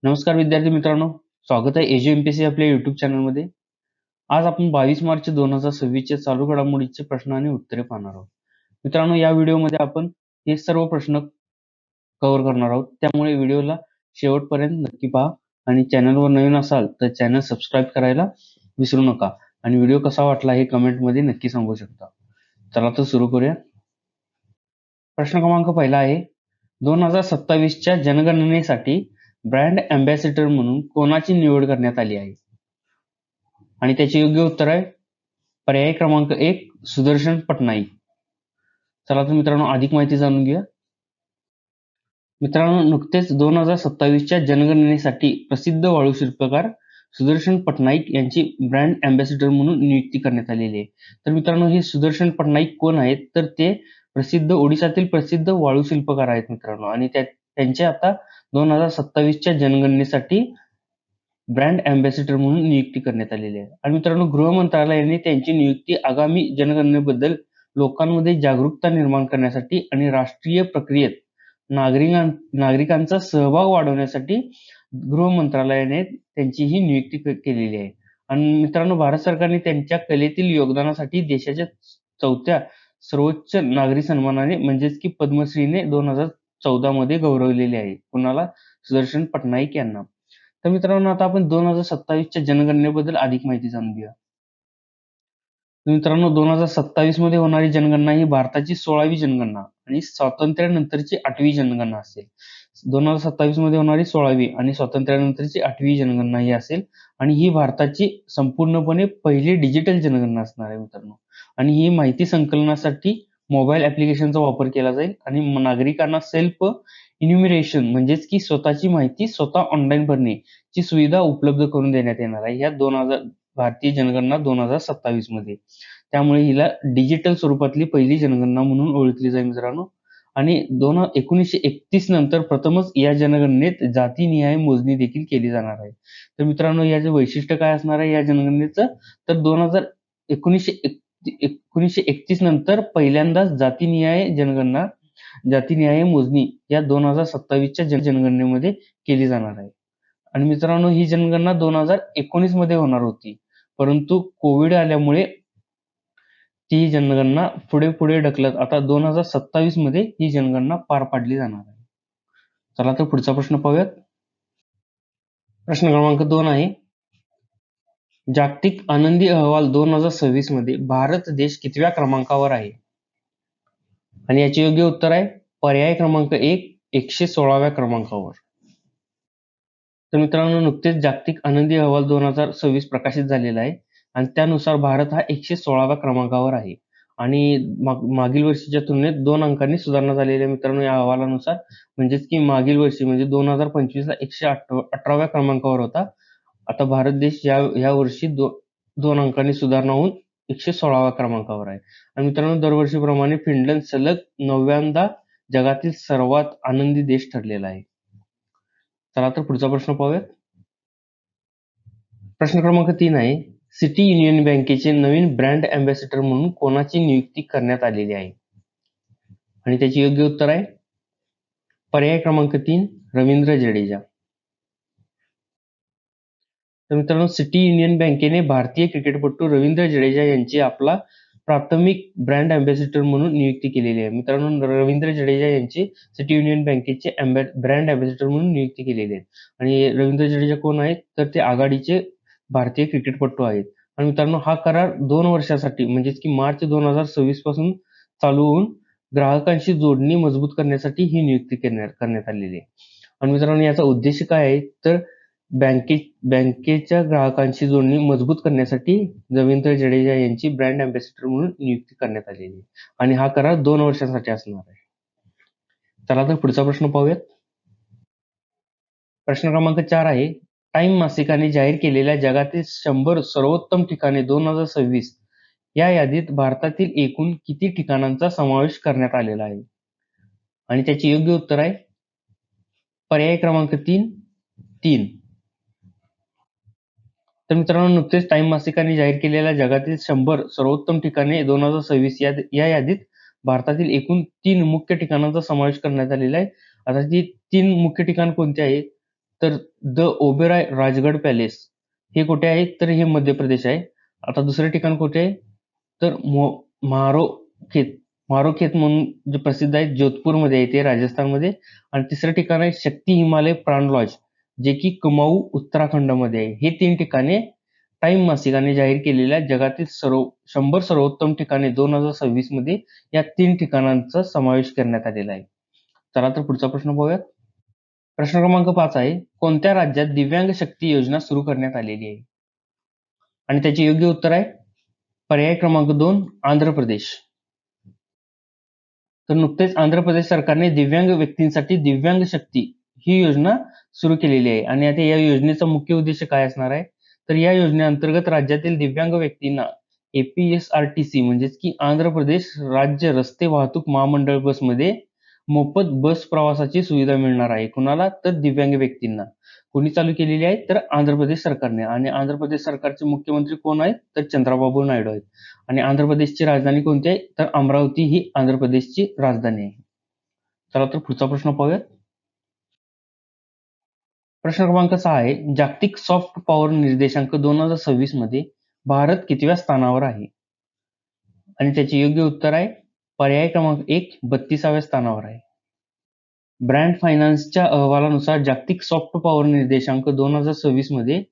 नमस्कार विद्यार्थी मित्रांनो, स्वागत आहे एजी एमपीएससी आपल्या युट्यूब चॅनलमध्ये. आज आपण 22 मार्च 2026 चालू घडामोडीचे प्रश्न आणि उत्तरे पाहणार आहोत. मित्रांनो, या व्हिडिओमध्ये आपण हे सर्व प्रश्न कव्हर करणार आहोत. त्यामुळे व्हिडिओला शेवटपर्यंत नक्की पहा आणि चॅनलवर नवीन असाल तर चॅनल सबस्क्राईब करायला विसरू नका आणि व्हिडिओ कसा वाटला हे कमेंटमध्ये नक्की सांगू शकता. चला तर सुरू करूया. प्रश्न क्रमांक पहिला आहे, 2027च्या जनगणनेसाठी ब्रँड अँबॅसेडर म्हणून कोणाची निवड करण्यात आली आहे? आणि त्याचे योग्य उत्तर आहे पर्याय क्रमांक 1 सुदर्शन पटनाईक. चला तर मित्रांनो अधिक माहिती जाणून घेऊया. मित्रांनो, नुकतेच 2027च्या जनगणनेसाठी प्रसिद्ध वाळू शिल्पकार सुदर्शन पटनाईक यांची ब्रँड अँबॅसेडर म्हणून नियुक्ती करण्यात आलेली आहे. तर मित्रांनो, हे सुदर्शन पटनाईक कोण आहेत? तर ते ओडिशातील प्रसिद्ध वाळू शिल्पकार आहेत मित्रांनो. आणि त्यांचे आता 2027च्या जनगणनेसाठी ब्रँड अँबॅसेडर म्हणून नियुक्ती करण्यात आलेली आहे. आणि मित्रांनो, गृह मंत्रालयाने त्यांची नियुक्ती आगामी जनगणनेबद्दल लोकांमध्ये जागरूकता निर्माण करण्यासाठी आणि राष्ट्रीय प्रक्रियेत नागरिकांचा सहभाग वाढवण्यासाठी गृह मंत्रालयाने त्यांची ही नियुक्ती केलेली आहे. आणि मित्रांनो, भारत सरकारने त्यांच्या कलेतील योगदानासाठी देशाच्या 4थ्या सर्वोच्च नागरी सन्मानाने म्हणजेच की पद्मश्रीने 2014 मध्ये गौरवलेले आहे. कुणाला? सुदर्शन पटनाईक यांना. तर मित्रांनो, आता आपण 2027च्या जनगणनेबद्दल अधिक माहिती जाणून घेऊया. मित्रांनो, 2027 मध्ये होणारी जनगणना ही भारताची 16वी जनगणना आणि स्वातंत्र्यानंतरची 8वी जनगणना असेल. 2027 मध्ये होणारी 16वी आणि स्वातंत्र्यानंतरची 8वी जनगणना ही असेल. आणि ही भारताची संपूर्णपणे पहिली डिजिटल जनगणना असणार आहे मित्रांनो. आणि ही माहिती संकलनासाठी मोबाईल ऍप्लिकेशनचा वापर केला जाईल आणि नागरिकांना सेल्फ इन्युमिरेशन म्हणजेच की स्वतःची माहिती स्वतः ऑनलाईन भरणे ची सुविधा उपलब्ध करून देण्यात येणार आहे या भारतीय जनगणना 2027 मध्ये. त्यामुळे हिला डिजिटल स्वरूपातली पहिली जनगणना म्हणून ओळखली जाईल मित्रांनो. आणि 1931 नंतर प्रथमच या जनगणनेत जातीनिहाय मोजणी देखील केली जाणार आहे. तर मित्रांनो, याचे वैशिष्ट्य काय असणार आहे या जनगणनेचं? तर 1931 नंतर पहिल्यांदाच जातीनिहाय मोजणी या 2027च्या जनगणनेमध्ये केली जाणार आहे. आणि मित्रांनो, ही जनगणना 2019 मध्ये होणार होती, परंतु कोविड आल्यामुळे ती जनगणना पुढे ढकलत आता 2027 मध्ये ही जनगणना पार पाडली जाणार आहे. चला तर पुढचा प्रश्न पाहूयात. प्रश्न क्रमांक 2 आहे, जागतिक आनंदी अहवाल 2026 मध्ये भारत देश कितव्या क्रमांकावर आहे? आणि याचे योग्य उत्तर आहे पर्याय क्रमांक 1 116व्या क्रमांकावर. तर मित्रांनो, नुकतेच जागतिक आनंदी अहवाल 2026 प्रकाशित झालेला आहे आणि त्यानुसार भारत हा 116व्या क्रमांकावर आहे. आणि मागील वर्षीच्या तुलनेत 2 अंकांनी सुधारणा झालेली आहे मित्रांनो या अहवालानुसार. म्हणजेच की मागील वर्षी म्हणजे 2025 ला 118व्या क्रमांकावर होता. आता भारत देश या वर्षी 2 अंकांनी सुधारणा होऊन 116व्या क्रमांकावर आहे. आणि मित्रांनो, दरवर्षीप्रमाणे फिनलंड सलग 9व्यांदा जगातील सर्वात आनंदी देश ठरलेला आहे. चला तर पुढचा प्रश्न पाहूयात. प्रश्न क्रमांक 3 आहे, सिटी युनियन बँकेचे नवीन ब्रँड अँबॅसेडर म्हणून कोणाची नियुक्ती करण्यात आलेली आहे? आणि त्याचे योग्य उत्तर आहे पर्याय क्रमांक 3 रवींद्र जडेजा. तर मित्रांनो, सिटी युनियन बँकेने भारतीय क्रिकेटपटू रवींद्र जडेजा यांची आपला प्राथमिक ब्रँड अँबॅसेडर म्हणून नियुक्ती केलेली आहे. मित्रांनो, रवींद्र जडेजा यांची सिटी युनियन बँकेचे ब्रँड अँबॅसेडर म्हणून नियुक्ती केलेली आहे. आणि रवींद्र जडेजा कोण आहेत? तर ते आघाडीचे भारतीय क्रिकेटपटू आहेत. आणि मित्रांनो, हा करार 2 वर्षासाठी म्हणजेच की मार्च 2026 पासून चालू होऊन ग्राहकांशी जोडणी मजबूत करण्यासाठी ही नियुक्ती करण्यात आलेली आहे. आणि मित्रांनो, याचा उद्देश काय आहे? तर बँकेच्या ग्राहकांशी जोडणी मजबूत करण्यासाठी रवींद्र जडेजा यांची ब्रँड अँबॅसेडर म्हणून नियुक्ती करण्यात आलेली आहे. आणि हा करार 2 वर्षांसाठी असणार आहे. चला तर पुढचा प्रश्न पाहूयात. प्रश्न क्रमांक 4 आहे, टाइम मासिकाने जाहीर केलेल्या जगातील 100 सर्वोत्तम ठिकाणे 2026 या यादीत भारतातील एकूण किती ठिकाणांचा समावेश करण्यात आलेला आहे? आणि त्याचे योग्य उत्तर आहे पर्याय क्रमांक 3. तर मित्रांनो, नुकतेच टाइम मासिकाने जाहीर केलेल्या जगातील 100 सर्वोत्तम ठिकाणे 2026 या यादीत भारतातील एकूण 3 मुख्य ठिकाणांचा समावेश करण्यात आलेला आहे. आता ती 3 मुख्य ठिकाण कोणती आहेत? तर द ओबेरॉय राजगड पॅलेस हे कुठे आहे? तर हे मध्य प्रदेश आहे. आता दुसरं ठिकाण कुठे आहे? तर म्हारोखेत म्हारोखेत म्हणून जे प्रसिद्ध आहे जोधपूरमध्ये आहे ते राजस्थानमध्ये. आणि तिसरं ठिकाण आहे शक्ती हिमालय प्राण लॉज जे की कुमाऊ उत्तराखंडमध्ये आहे. हे 3 ठिकाणे टाइम मासिकाने जाहीर केलेल्या जगातील 100 सर्वोत्तम ठिकाणे 2026 मध्ये या 3 ठिकाणांचा समावेश करण्यात आलेला आहे. चला तर पुढचा प्रश्न पाहूयात. प्रश्न क्रमांक 5 आहे. कोणत्या राज्यात दिव्यांग शक्ती योजना सुरू करण्यात आलेली आहे? आणि त्याचे योग्य उत्तर आहे पर्याय क्रमांक 2 आंध्र प्रदेश. तर नुकतेच आंध्र प्रदेश सरकारने दिव्यांग व्यक्तींसाठी दिव्यांग शक्ती ही योजना सुरू केलेली आहे. आणि आता या योजनेचा मुख्य उद्देश काय असणार आहे? तर या योजनेअंतर्गत राज्यातील दिव्यांग व्यक्तींना APSRTC म्हणजेच की आंध्र प्रदेश राज्य रस्ते वाहतूक महामंडळ बसमध्ये मोफत बस प्रवासाची सुविधा मिळणार आहे. कुणाला? तर दिव्यांग व्यक्तींना. कोणी चालू केलेली आहे? तर आंध्र प्रदेश सरकारने. आणि आंध्र प्रदेश सरकारचे मुख्यमंत्री कोण आहेत? तर चंद्राबाबू नायडू आहेत. आणि आंध्र प्रदेशची राजधानी कोणती आहे? तर अमरावती ही आंध्र प्रदेशची राजधानी आहे. चला तर पुढचा प्रश्न पाहूयात. प्रश्न क्रमांक 6 आहे. जागतिक सॉफ्ट पॉवर निर्देशांक 2026 मध्ये भारत कितव्या स्थानावर आहे? आणि त्याचे योग्य उत्तर आहे पर्याय क्रमांक 1 32व्या स्थानावर आहे. ब्रँड फायनान्सच्या अहवालानुसार जागतिक सॉफ्ट पॉवर निर्देशांक 2026 मध्ये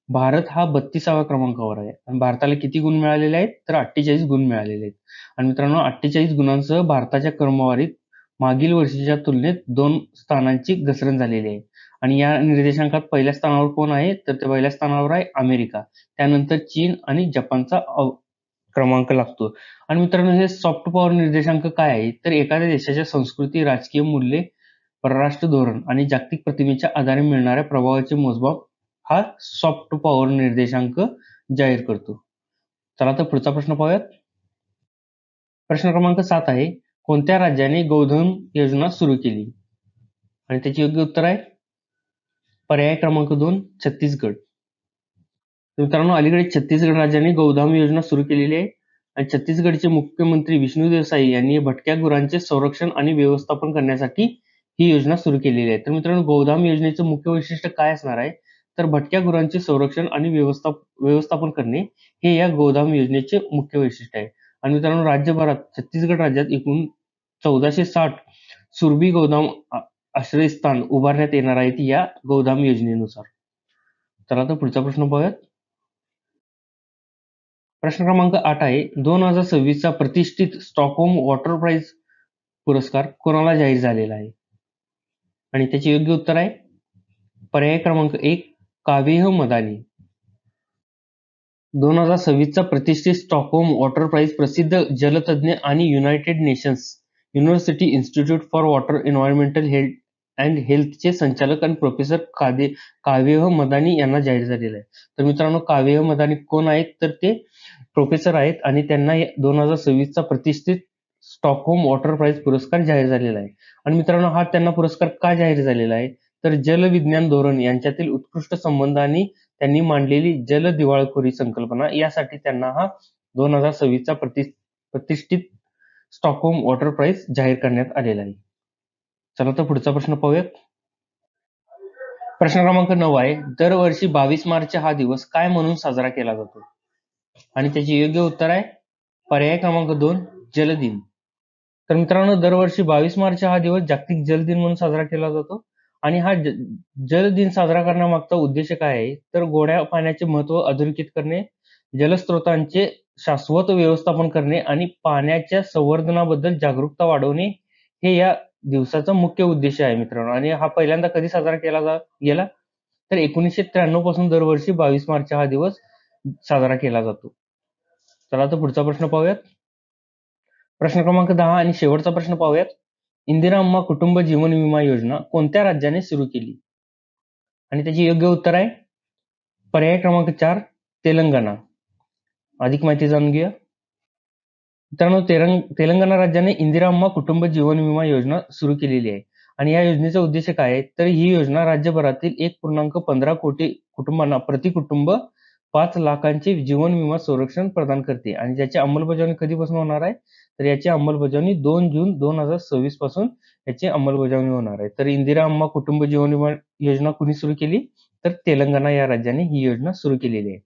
भारत हा 32व्या क्रमांकावर आहे. आणि भारताला किती गुण मिळालेले आहेत? तर 48 गुण मिळालेले आहेत. आणि मित्रांनो 48 गुणांसह भारताच्या क्रमवारीत मागील वर्षीच्या तुलनेत 2 स्थानांची घसरण झालेली आहे. आणि या निर्देशांकात पहिल्या स्थानावर कोण आहे? तर ते पहिल्या स्थानावर आहे अमेरिका. त्यानंतर चीन आणि जपानचा क्रमांक लागतो. आणि मित्रांनो हे सॉफ्ट पॉवर निर्देशांक काय आहे? तर एखाद्या देशाच्या संस्कृती, राजकीय मूल्ये, परराष्ट्र धोरण आणि जागतिक प्रतिमेच्या आधारे मिळणाऱ्या प्रभावाचे मोजमाप हा सॉफ्ट पॉवर निर्देशांक जाहीर करतो. चला तर पुढचा प्रश्न पाहूयात. प्रश्न क्रमांक 7 आहे. कोणत्या राज्याने गोधन योजना सुरू केली? आणि त्याचे योग्य उत्तर आहे पर्याय क्रमांक 2 छत्तीसगड. मित्रांनो अलीकडे छत्तीसगड राज्याने गोधाम योजना सुरू केलेली आहे. आणि छत्तीसगडचे मुख्यमंत्री विष्णुदेव साई यांनी भटक्या गुरांचे संरक्षण आणि व्यवस्थापन करण्यासाठी ही योजना सुरू केलेली आहे. तर मित्रांनो गोधाम योजनेचं मुख्य वैशिष्ट्य काय असणार आहे? तर भटक्या गुरांचे संरक्षण आणि व्यवस्थापन करणे हे या गोधाम योजनेचे मुख्य वैशिष्ट्य आहे. आणि मित्रांनो राज्यभरात छत्तीसगड राज्यात एकूण 1460 सुरभी गोदाम आश्रयस्थान उभारण्यात येणार आहेत या गोधाम योजनेनुसार. चला तर पुढचा प्रश्न पाहूयात. प्रश्न क्रमांक 8 आहे. 2026 चा प्रतिष्ठित स्टॉकहोम वॉटर प्राइज पुरस्कार कोणाला जाहीर झालेला आहे? आणि त्याचे योग्य उत्तर आहे पर्याय क्रमांक 1 कावेह मदानी. 2026 चा प्रतिष्ठित स्टॉकहोम वॉटर प्राइज प्रसिद्ध जलतज्ञ आणि United Nations University Institute for Water Environmental Health and हेल्थचे संचालक आणि प्रोफेसर कावेह मदानी यांना जाहीर झालेला आहे. तर मित्रांनो कावेह मदानी कोण आहेत? तर ते प्रोफेसर आहेत आणि त्यांना 2026 चा प्रतिष्ठित स्टॉकहोम वॉटर प्राइज पुरस्कार जाहीर झालेला आहे. आणि मित्रांनो हा त्यांना पुरस्कार का जाहीर झालेला आहे? तर जलविज्ञान धोरण यांच्यातील उत्कृष्ट संबंध आणि त्यांनी मांडलेली जल दिवाळखोरी संकल्पना यासाठी त्यांना हा 2026 चा प्रतिष्ठित स्टॉकहोम वॉटर प्राइज जाहीर करण्यात आलेला आहे. चला तर पुढचा प्रश्न पाहूयात. प्रश्न क्रमांक 9 आहे. दरवर्षी 22 मार्च हा दिवस काय म्हणून साजरा केला जातो? आणि त्याचे योग्य उत्तर आहे पर्याय क्रमांक 2 जल दिन. तर मित्रांनो दरवर्षी 22 मार्च हा दिवस जागतिक जल दिन म्हणून साजरा केला जातो. आणि हा जल दिन साजरा करण्यामागचा उद्देश काय आहे? तर गोड्या पाण्याचे महत्त्व अधोरेखित करणे, जलस्रोतांचे शाश्वत व्यवस्थापन करणे आणि पाण्याच्या संवर्धनाबद्दल जागरूकता वाढवणे हे या दिवसाचा मुख्य उद्देश आहे मित्रांनो. आणि हा पहिल्यांदा कधी साजरा केला गेला? तर 1993 पासून दरवर्षी 22 मार्च हा दिवस साजरा केला जातो. चला तर पुढचा प्रश्न पाहूयात. प्रश्न क्रमांक 10 आणि शेवटचा प्रश्न पाहूयात. इंदिरा अम्मा कुटुंब जीवन विमा योजना कोणत्या राज्याने सुरू केली? आणि त्याचे योग्य उत्तर आहे पर्याय क्रमांक 4 तेलंगणा. अधिक माहिती जाणून घेऊया. मित्रांनो तेलंगणा राज्याने इंदिरा अम्मा कुटुंब जीवन विमा योजना सुरू केलेली आहे. आणि या योजनेचा उद्देश काय आहे? तर ही योजना राज्यभरातील 1.15 कोटी कुटुंबांना प्रति कुटुंब 5 लाखांचे जीवन विमा संरक्षण प्रदान करते. आणि ज्याची अंमलबजावणी कधीपासून होणार आहे? तर याची अंमलबजावणी 2 जून 2026 पासून याची अंमलबजावणी होणार आहे. तर इंदिरा अम्मा कुटुंब जीवन विमा योजना कुणी सुरू केली? तर तेलंगणा या राज्याने ही योजना सुरू केलेली आहे.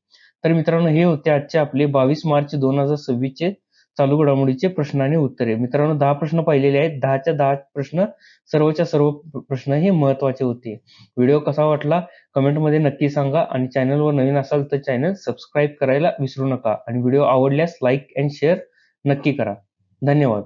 तर मित्रांनो, हे होते आजचे आपले 22 मार्च 2026 चे चालू घडामोडीचे प्रश्न आणि उत्तरे. मित्रांनो, 10 प्रश्न पाहिलेले आहेत. 10च्या 10 प्रश्न सर्वच्या सर्व प्रश्न हे महत्त्वाचे होते. व्हिडिओ कसा वाटला कमेंटमध्ये नक्की सांगा आणि चॅनलवर नवीन असाल तर चॅनल सबस्क्राईब करायला विसरू नका आणि व्हिडिओ आवडल्यास लाईक अँड शेअर नक्की करा. धन्यवाद.